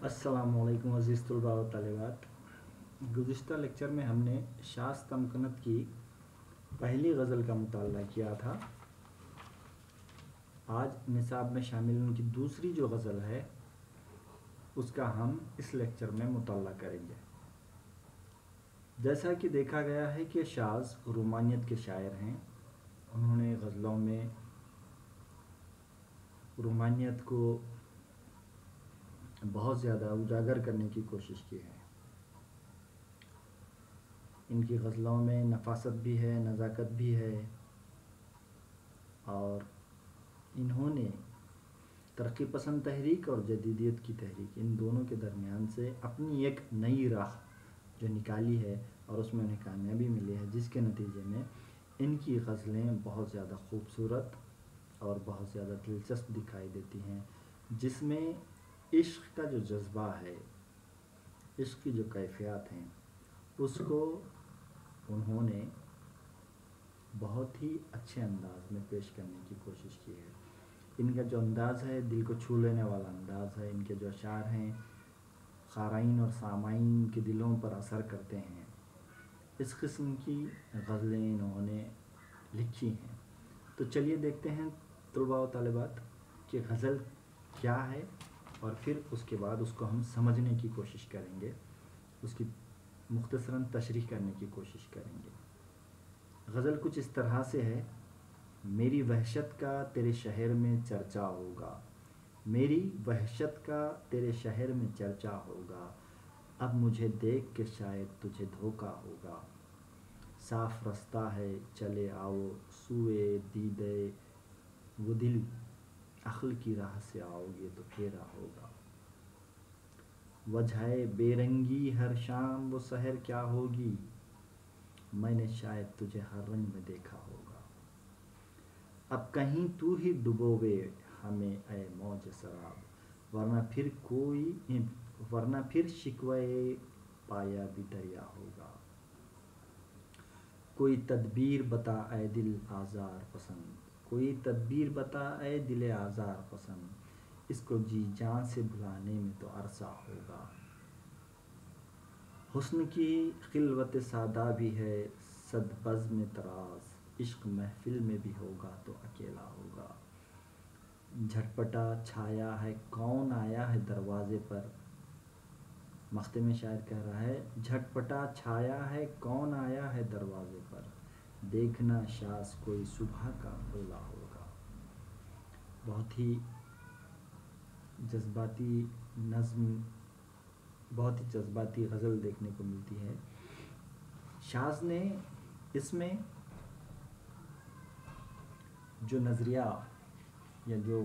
अस्सलाम वालेकुम अज़ीज़ तलबा व तालिबात। गुज़िश्ता लेक्चर में हमने शाज़ तमकनत की पहली गज़ल का मुताला किया था। आज निसाब में शामिल उनकी दूसरी जो गज़ल है उसका हम इस लेक्चर में मुताला करेंगे। जैसा कि देखा गया है कि शाज़ रोमानियत के शायर हैं। उन्होंने गज़लों में रोमानियत को बहुत ज़्यादा उजागर करने की कोशिश की है। इनकी गज़लों में नफासत भी है, नज़ाकत भी है, और इन्होंने तरक्की पसंद तहरीक और जदीदियत की तहरीक इन दोनों के दरमियान से अपनी एक नई राह जो निकाली है और उसमें उन्हें कामयाबी मिली है, जिसके नतीजे में इनकी गज़लें बहुत ज़्यादा खूबसूरत और बहुत ज़्यादा दिलचस्प दिखाई देती हैं, जिसमें इश्क़ का जो जज्बा है, इश्क़ की जो कैफ़ियत हैं, उसको उन्होंने बहुत ही अच्छे अंदाज़ में पेश करने की कोशिश की है। इनका जो अंदाज़ है दिल को छू लेने वाला अंदाज़ है। इनके जो अशार हैं क़ाराइन और सामाइन के दिलों पर असर करते हैं। इस किस्म की गज़लें इन्होंने लिखी हैं। तो चलिए देखते हैं तलबा व तालिबात कि गज़ल क्या है और फिर उसके बाद उसको हम समझने की कोशिश करेंगे, उसकी मुख्तसरन तशरीह करने की कोशिश करेंगे। गज़ल कुछ इस तरह से है। मेरी वहशत का तेरे शहर में चर्चा होगा, मेरी वहशत का तेरे शहर में चर्चा होगा, अब मुझे देख के शायद तुझे धोखा होगा। साफ रास्ता है चले आओ सुए दीदे वो दिल, अक्ल की राह से आओगे तो फेरा होगा। वजह बेरंगी हर शाम वो सहर क्या होगी, मैंने शायद तुझे हर रंग में देखा होगा। अब कहीं तू ही डुबोवे हमें ए मौज शराब, वरना फिर शिकवे पाया भी दरिया होगा। कोई तदबीर बता ए दिल आज़ार पसंद, कोई तदबीर बता ए दिल आज़ार पसंद, इसको जी जान से भुलाने में तो अरसा होगा। हुस्न की खिलवत सादा भी है सद बज़्म तराज़, इश्क महफिल में भी होगा तो अकेला होगा। झटपटा छाया है कौन आया है दरवाज़े पर, मख्ते में शायर कह रहा है झटपटा छाया है कौन आया है दरवाज़े पर, देखना शाज़ कोई सुबह का बोला होगा। बहुत ही जज्बाती नज़्म, बहुत ही जज्बाती गज़ल देखने को मिलती है। शाज़ ने इसमें जो नज़रिया या जो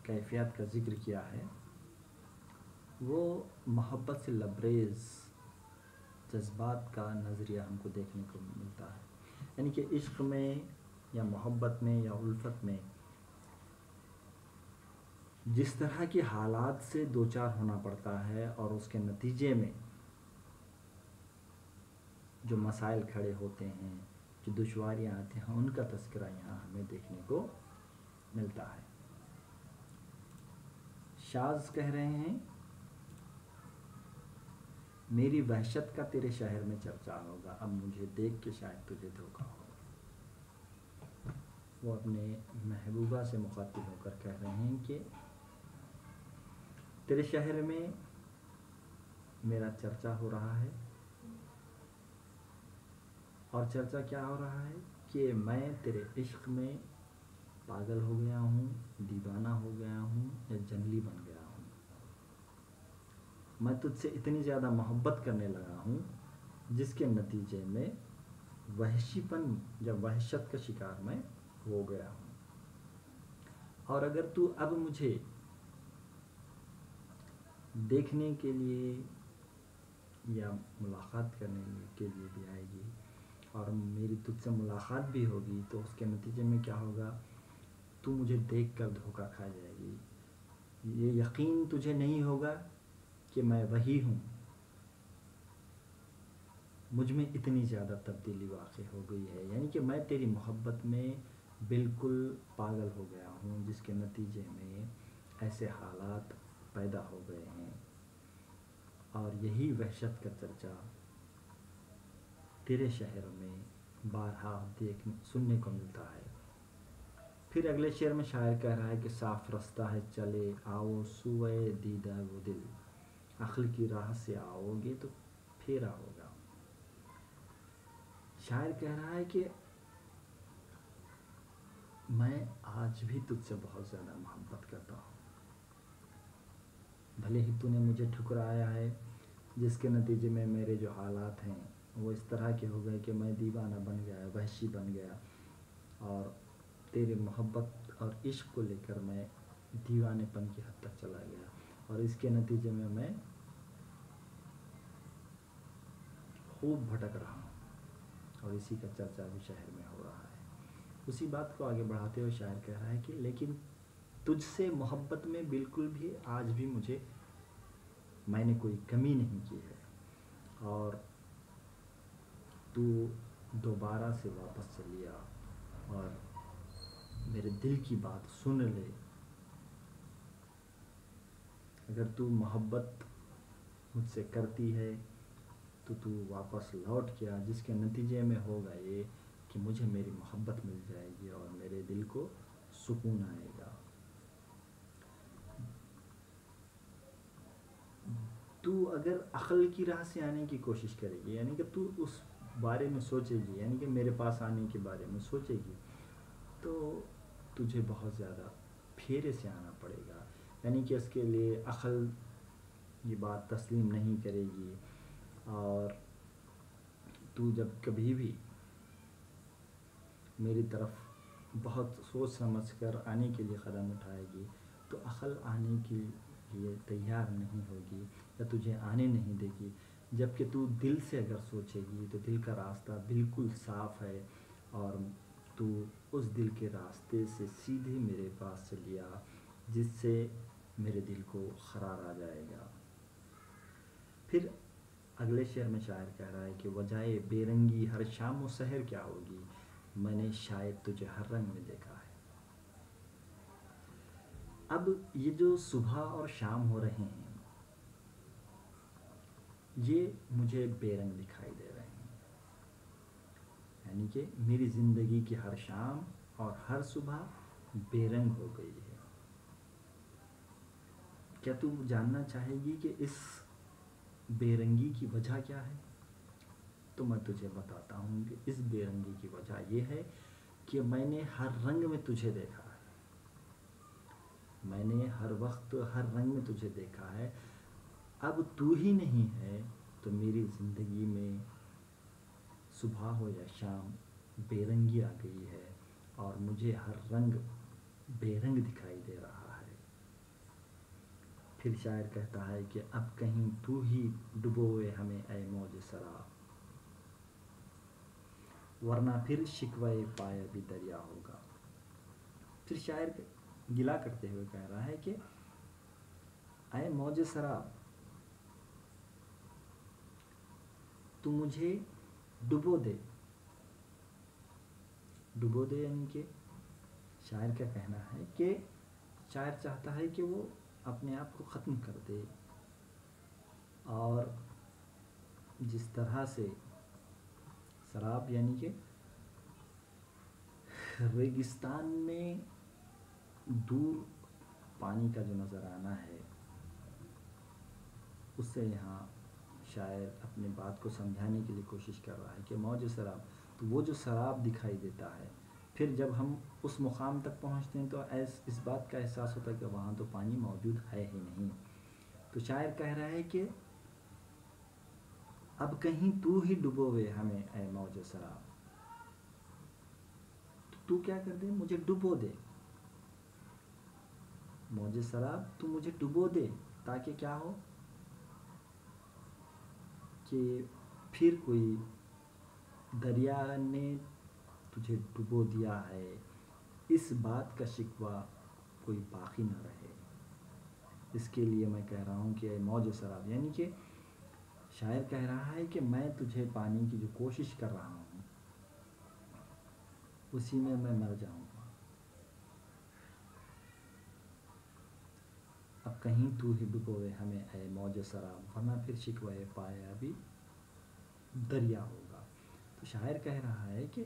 कैफ़ियत का ज़िक्र किया है वो मोहब्बत से लबरेज़ जज्बात का नज़रिया हमको देखने को मिलता है। यानी कि इश्क़ में या मोहब्बत में या उल्फत में जिस तरह के हालात से दो चार होना पड़ता है और उसके नतीजे में जो मसाइल खड़े होते हैं, जो दुश्वारियाँ आती हैं, उनका तज़किरा यहाँ हमें देखने को मिलता है। शाज़ कह रहे हैं मेरी वहशत का तेरे शहर में चर्चा होगा, अब मुझे देख के शायद तुझे धोखा होगा। वो अपने महबूबा से मुखातिब होकर कह रहे हैं कि तेरे शहर में मेरा चर्चा हो रहा है, और चर्चा क्या हो रहा है कि मैं तेरे इश्क़ में पागल हो गया हूँ, दीवाना हो गया हूँ या जंगली बन गया हूँ। मैं तुझसे इतनी ज़्यादा मोहब्बत करने लगा हूँ जिसके नतीजे में वहशीपन या वहशत का शिकार मैं हो गया हूँ। और अगर तू अब मुझे देखने के लिए या मुलाकात करने के लिए भी आएगी और मेरी तुझसे मुलाकात भी होगी, तो उसके नतीजे में क्या होगा, तू मुझे देखकर धोखा खा जाएगी। ये यकीन तुझे नहीं होगा कि मैं वही हूँ। मुझ में इतनी ज़्यादा तब्दीली वाक़ई हो गई है, यानी कि मैं तेरी मोहब्बत में बिल्कुल पागल हो गया हूँ, जिसके नतीजे में ऐसे हालात पैदा हो गए हैं اور یہی وحشت کا چرچا تیرے شہر میں بارہا سننے کو ملتا ہے۔ پھر اگلے شعر میں شاعر کہہ رہا ہے کہ صاف رستہ ہے چلے آؤ سوئے دیدہ وہ دل، عقل کی راہ سے آؤ گے تو پھیرا ہوگا۔ شاعر کہہ رہا ہے کہ میں آج بھی تجھ سے بہت زیادہ محبت کرتا ہوں، بھلے ہی تو نے مجھے ٹھکرایا ہے، جس کے نتیجے میں میرے جو حالات ہیں وہ اس طرح کے ہو گئے کہ میں دیوانہ بن گیا، وحشی بن گیا، اور تیرے محبت اور عشق کو لے کر میں دیوانے پن کی حد تک چلا گیا، اور اس کے نتیجے میں میں خوب بھٹک رہا ہوں، اور اسی کا چرچا بھی شہر میں ہو رہا ہے۔ اسی بات کو آگے بڑھاتے ہوئے شاعر کہہ رہا ہے کہ لیکن تجھ سے محبت میں بالکل بھی آج بھی میں نے کوئی کمی نہیں کی ہے، اور تو دوبارہ سے واپس چلیا اور میرے دل کی بات سن لے۔ اگر تو محبت مجھ سے کرتی ہے تو واپس لوٹ کے، جس کے نتیجے میں ہوگا یہ کہ مجھے میری محبت مل جائے گی اور میرے دل کو سکون آئے گا۔ تو اگر عقل کی راہ سے آنے کی کوشش کرے گی، یعنی کہ تو اس بارے میں سوچے گی، یعنی کہ میرے پاس آنے کے بارے میں سوچے گی، تو تجھے بہت زیادہ پھیرے سے آنا پڑے گا، یعنی کہ اس کے لیے عقل یہ بات تسلیم نہیں کرے گی، اور تو جب کبھی بھی میری طرف بہت سوچ سمجھ کر آنے کے لیے قدم اٹھائے گی تو عقل آنے کے لیے تیار نہیں ہوگی یا تجھے آنے نہیں دے گی، جبکہ تو دل سے اگر سوچے گی تو دل کا راستہ بالکل صاف ہے، اور تو اس دل کے راستے سے سیدھے میرے پاس چلیا، جس سے میرے دل کو قرار آ جائے گا۔ پھر اگلے شعر میں شاعر کہہ رہا ہے کہ وجائے بے رنگی ہر شام و سحر کیا ہوگی، میں نے شاید تجھے ہر رنگ میں دیکھا ہے۔ اب یہ جو صبح اور شام ہو رہے ہیں یہ مجھے بے رنگ دکھائی دے رہے ہیں، یعنی کہ میری زندگی کی ہر شام اور ہر صبح بے رنگ ہو گئی ہے۔ کیا تم جاننا چاہے گی کہ اس بے رنگی کی وجہ کیا ہے؟ تو میں تجھے بتاتا ہوں کہ اس بے رنگی کی وجہ یہ ہے کہ میں نے ہر رنگ میں تجھے دیکھا ہے، میں نے ہر وقت ہر رنگ میں تجھے دیکھا ہے، اب تو ہی نہیں ہے تو میری زندگی میں صبح ہو یا شام بے رنگی آ گئی ہے، اور مجھے ہر رنگ بے رنگ دکھائی دے رہا ہے۔ پھر شاعر کہتا ہے کہ اب کہیں تو ہی ڈبوئے ہمیں اے موج سرا، ورنہ پھر شکوے پائے بھی دریا ہوگا۔ پھر شاعر گلا کرتے ہوئے کہہ رہا ہے کہ اے موج سرا، تو مجھے ڈبو دے۔ ڈبو دے یعنی کہ شاعر کا کہنا ہے کہ شاعر چاہتا ہے کہ وہ اپنے آپ کو ختم کر دے، اور جس طرح سے سراب یعنی کہ ریگستان میں دور پانی کا جو نظر آنا ہے، اس سے یہاں شاعر اپنے بات کو سمجھانے کے لیے کوشش کر رہا ہے کہ موج سراب، تو وہ جو سراب دکھائی دیتا ہے، پھر جب ہم اس مقام تک پہنچتے ہیں تو اس بات کا احساس ہوتا ہے کہ وہاں تو پانی موجود ہے ہی نہیں۔ تو شاعر کہہ رہا ہے کہ اب کہیں تو ہی ڈبوئے ہمیں اے موج سراب، تو کیا کر دے، مجھے ڈبو دے، موج سراب تو مجھے ڈبو دے، تاکہ کیا ہو کہ پھر کوئی دریا نے تجھے ڈبو دیا ہے اس بات کا شکوہ کوئی باقی نہ رہے۔ اس کے لیے میں کہہ رہا ہوں کہ اے موج سراب، یعنی کہ شاعر کہہ رہا ہے کہ میں تجھے پانے کی جو کوشش کر رہا ہوں اسی میں مر جاؤں گا۔ اب कहीं तू ही भिगोए हमें ऐ मौज सराब वरना फिर शिकवे पाया भी दरिया होगा। तो शायर कह रहा है कि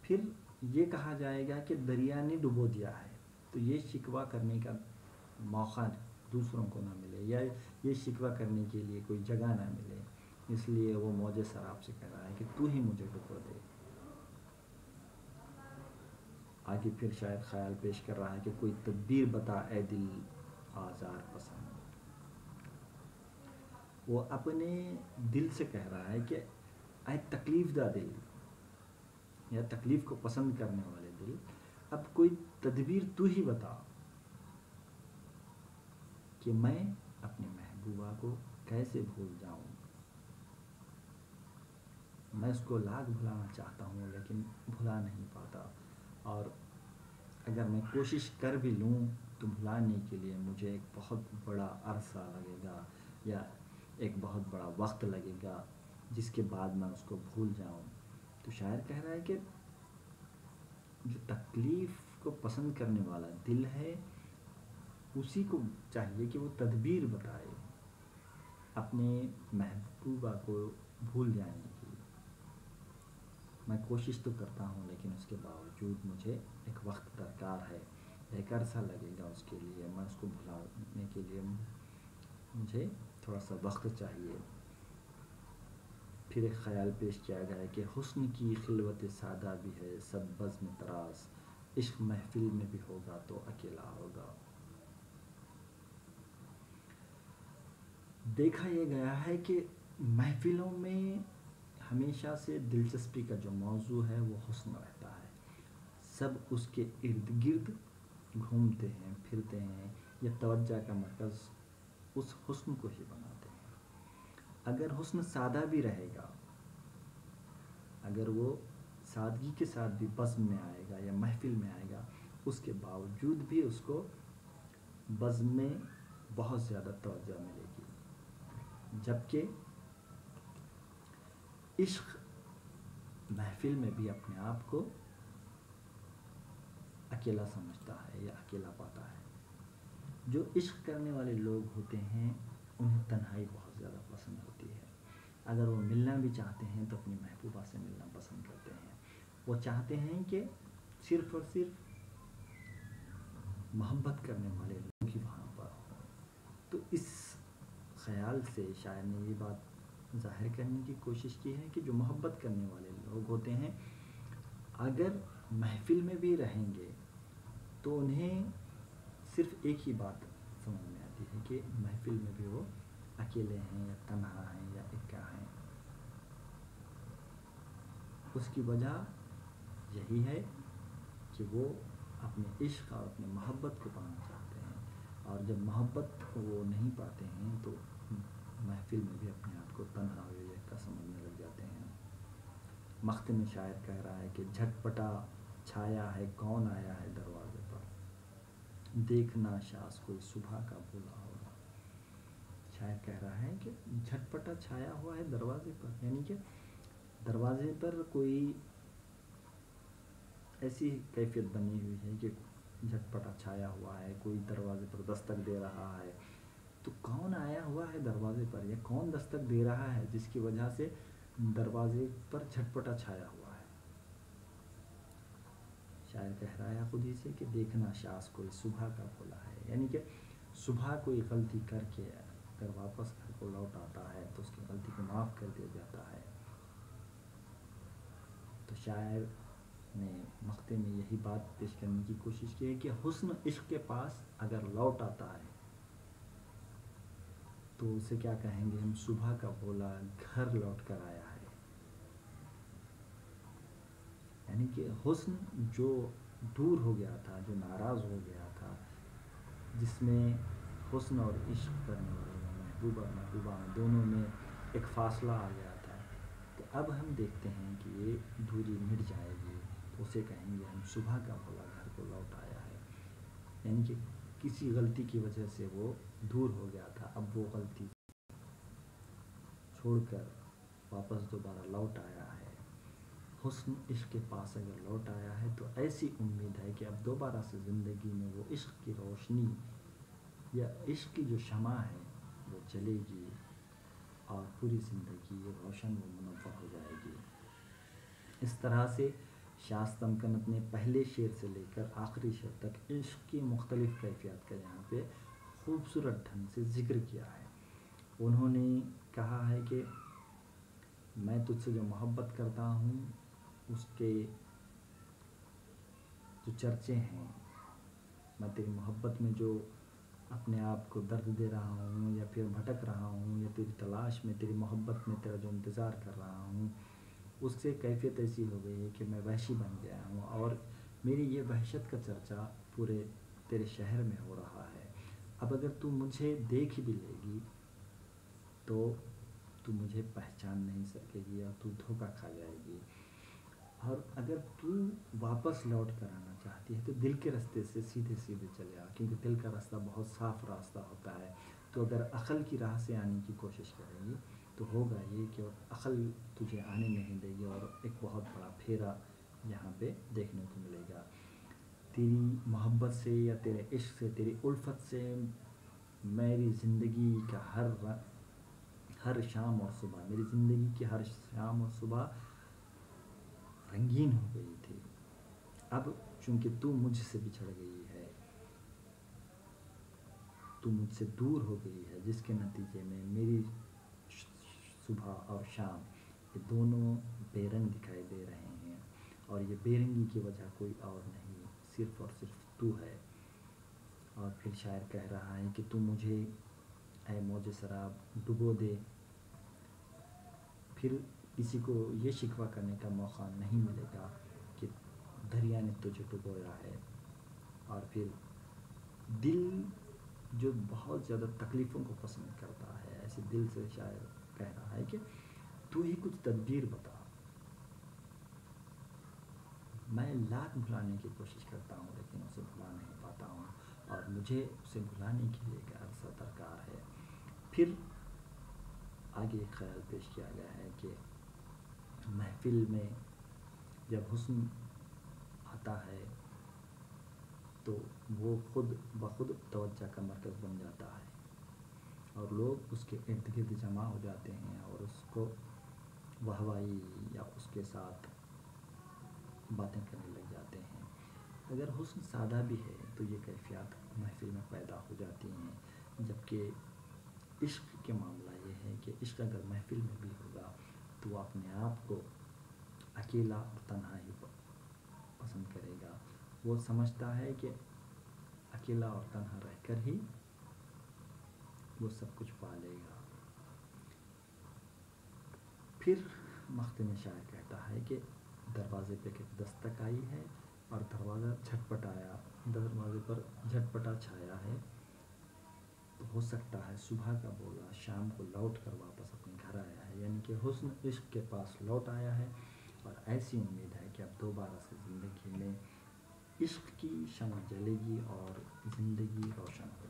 फिर ये कहा जाएगा कि दरिया ने डुबो दिया है, तो ये शिकवा करने का मौका दूसरों को ना मिले या ये शिकवा करने के लिए कोई जगह ना मिले, इसलिए वो मौज शराब से कह रहा है कि तू ही मुझे डुबो दे। आगे फिर शायद ख्याल पेश कर रहा है कि कोई तदबीर बता ए दिल आज़ार पसंद। वो अपने दिल से कह रहा है कि ऐ तकलीफ़ दा दिल या तकलीफ़ को पसंद करने वाले दिल, अब कोई तदबीर तू ही बता कि मैं अपनी महबूबा को कैसे भूल जाऊं। मैं उसको लाख भुलाना चाहता हूँ लेकिन भुला नहीं पाता, और अगर मैं कोशिश कर भी लूँ तो भुलाने के लिए मुझे एक बहुत बड़ा अरसा लगेगा या एक बहुत बड़ा वक्त लगेगा जिसके बाद मैं उसको भूल जाऊँ। तो शायर कह रहा है कि जो तकलीफ़ को पसंद करने वाला दिल है उसी को चाहिए कि वो तदबीर बताए अपने महबूबा को भूल जाने की। मैं कोशिश तो करता हूँ लेकिन उसके बावजूद मुझे एक वक्त दरकार है, एक अरसा लगेगा उसके लिए, मैं उसको भुलाने के लिए मुझे थोड़ा सा वक्त चाहिए। फिर एक ख़याल पेश किया गया है कि हुस्न की खिलवत सादा भी है सब बज़्म तरास, इश्क महफिल में भी होगा तो अकेला होगा। देखा यह गया है कि महफिलों में हमेशा से दिलचस्पी का जो मौजू है वो हुस्न रहता है। सब उसके इर्द गिर्द घूमते हैं फिरते हैं या तवज्जो का मरकज़ उस हुस्न को ही बनाते हैं। अगर हुस्न सादा भी रहेगा, अगर वो सादगी के साथ भी बज़्म में आएगा या महफिल में आएगा, उसके बावजूद भी उसको बज़्म में बहुत ज़्यादा तवज्जो मिलेगी। जबकि इश्क महफिल में भी अपने आप को अकेला समझता है या अकेला पाता है। जो इश्क करने वाले लोग होते हैं उन्हें तन्हाई बहुत ज़्यादा पसंद होती है। अगर वो मिलना भी चाहते हैं तो अपनी महबूबा से मिलना पसंद करते हैं। वो चाहते हैं कि सिर्फ़ और सिर्फ मोहब्बत करने वाले लोग ही वहाँ पर हों। तो इस ख़याल से शायर ने ये बात ज़ाहिर करने की कोशिश की है कि जो मोहब्बत करने वाले लोग होते हैं अगर महफिल में भी रहेंगे तो उन्हें सिर्फ़ एक ही बात समझ में आती है कि महफिल में भी वो अकेले हैं या तन्हा हैं या इक्का हैं। उसकी वजह यही है कि वो अपने इश्क और अपने मोहब्बत को पाना चाहते हैं, और जब मोहब्बत वो नहीं पाते हैं तो महफिल में भी अपने आप को तन्हा और इक्का समझने लग जाते हैं। मख्ते में शायर कह रहा है कि झटपटा छाया है कौन आया है दरवाज़े पर, देखना शास कोई सुबह का भूला होगा। शायर कह रहा है कि झटपटा छाया हुआ है दरवाजे पर, यानी कि दरवाजे पर कोई ऐसी कैफियत बनी हुई है कि झटपटा छाया हुआ है, कोई दरवाजे पर दस्तक दे रहा है। तो कौन आया हुआ है दरवाजे पर या कौन दस्तक दे रहा है जिसकी वजह से दरवाजे पर झटपटा छाया हुआ है। शायर कह रहा है खुद ही से कि देखना शास कोई सुबह का भूला है, यानी कि सुबह कोई गलती करके अगर वापस घर को लौट आता है तो उसकी गलती को माफ़ कर दिया जाता है। तो शायर ने मख्ते में यही बात पेश करने की कोशिश की है कि हुस्न इश्क के पास अगर लौट आता है तो उसे क्या कहेंगे हम, सुबह का भोला घर लौट कर आया है। यानी कि हुस्न जो दूर हो गया था, जो नाराज़ हो गया था, जिसमें हुस्न और इश्क करने वाले महबूबा दोनों में एक फ़ासला आ गया था, तो अब हम देखते हैं कि ये दूरी मिट जाएगी, तो उसे कहेंगे हम सुबह का भोला घर को लौट आया है। यानी कि किसी गलती की वजह से वो दूर हो गया था, अब वो गलती छोड़कर वापस दोबारा लौट आया है। हुस्न इश्क के पास अगर लौट आया है तो ऐसी उम्मीद है कि अब दोबारा से ज़िंदगी में वो इश्क की रोशनी یا عشق کی جو شمع ہے وہ جلے گی اور پوری زندگی روشن و منور ہو جائے گی۔ اس طرح سے شاستم کنت نے پہلے شعر سے لے کر آخری شعر تک عشق کی مختلف کیفیات کا یہاں پہ خوبصورت ڈھنگ سے ذکر کیا ہے۔ انہوں نے کہا ہے کہ میں تجھ سے جو محبت کرتا ہوں اس کے جو چرچے ہیں، میں تیری محبت میں جو اپنے آپ کو درد دے رہا ہوں یا پھر بھٹک رہا ہوں یا تیری تلاش میں، تیری محبت میں تیرا جو انتظار کر رہا ہوں، اس سے کیفیت ایسی ہو گئی ہے کہ میں وحشی بن گیا ہوں، اور میری یہ وحشت کا چرچا پورے تیرے شہر میں ہو رہا ہے۔ اب اگر تو مجھے دیکھ بھی لے گی تو تو مجھے پہچان نہیں سکے گی اور تو دھوکہ کھا جائے گی، اور اگر تو واپس لوٹ کر آنا چاہتی ہے تو دل کے راستے سے سیدھے سیدھے چلے آ، کیونکہ دل کا راستہ بہت صاف راستہ ہوتا ہے۔ تو اگر عقل کی راہ سے آنے کی کوشش کرے گی تو ہوگا یہ کہ عقل تجھے آنے نہیں دے گی، اور ایک بہت بڑا پھیرا یہاں پہ دیکھنے کو ملے گا۔ تیری محبت سے یا تیرے عشق سے، تیری الفت سے میری زندگی کا ہر شام اور صبح، میری زندگی کی ہر شام اور صبح رنگین ہو گئی تھی۔ اب چونکہ تو مجھ سے بچھڑ گئی ہے، تو مجھ سے دور ہو گئی ہے، جس کے نتیجے میں میری صبح اور شام یہ دونوں بے رنگ دکھائی دے رہے ہیں، اور یہ بے رنگی کی وجہ کوئی اور نہیں، صرف اور صرف تو ہے۔ اور پھر شاعر کہہ رہا ہے کہ تو مجھے اے موج سراب ڈبو دے، پھر کسی کو یہ شکوہ کرنے کا موقع نہیں ملے گا کہ دریا نے تجھے ڈبویا ہے۔ اور پھر دل جو بہت زیادہ تکلیفوں کو پسند کرتا ہے، ایسے دل سے شاعر کہہ رہا ہے کہ تو ہی کچھ تدبیر بتا، میں لاکھ بھلانے کی کوشش کرتا ہوں لیکن اسے بھلا نہیں پاتا ہوں، اور مجھے اسے بھلانے کے لیے ایک عرصہ درکار ہے۔ پھر آگے ایک خیال پیش کیا گیا ہے کہ محفل میں جب حسن آتا ہے تو وہ خود بخود توجہ کا مرکز بن جاتا ہے، اور لوگ اس کے ارد گرد جمع ہو جاتے ہیں اور اس کو واہوائی یا اس کے ساتھ باتیں کرنے لگ جاتے ہیں۔ اگر حسن سادہ بھی ہے تو یہ کیفیات محفل میں پیدا ہو جاتی ہیں، جبکہ عشق کے معاملہ یہ ہے کہ عشق اگر محفل میں بھی ہوگا تو وہ اپنے آپ کو اکیلا اور تنہا ہی پسند کرے گا۔ وہ سمجھتا ہے کہ اکیلا اور تنہا رہ کر ہی وہ سب کچھ پا لے گا۔ پھر مخدوم شاعر کہتا ہے کہ دروازے پہ ایک دستک آئی ہے اور دروازے پر جھٹپٹا چھایا ہے، تو ہو سکتا ہے صبح کا بولا شام کو لوٹ کر واپس اپنے گھر آیا ہے، یعنی کہ حسن عشق کے پاس لوٹ آیا ہے، اور ایسی امید ہے کہ اب دوبارہ سے زندگی میں عشق کی شمع جلے گی اور زندگی روشن ہو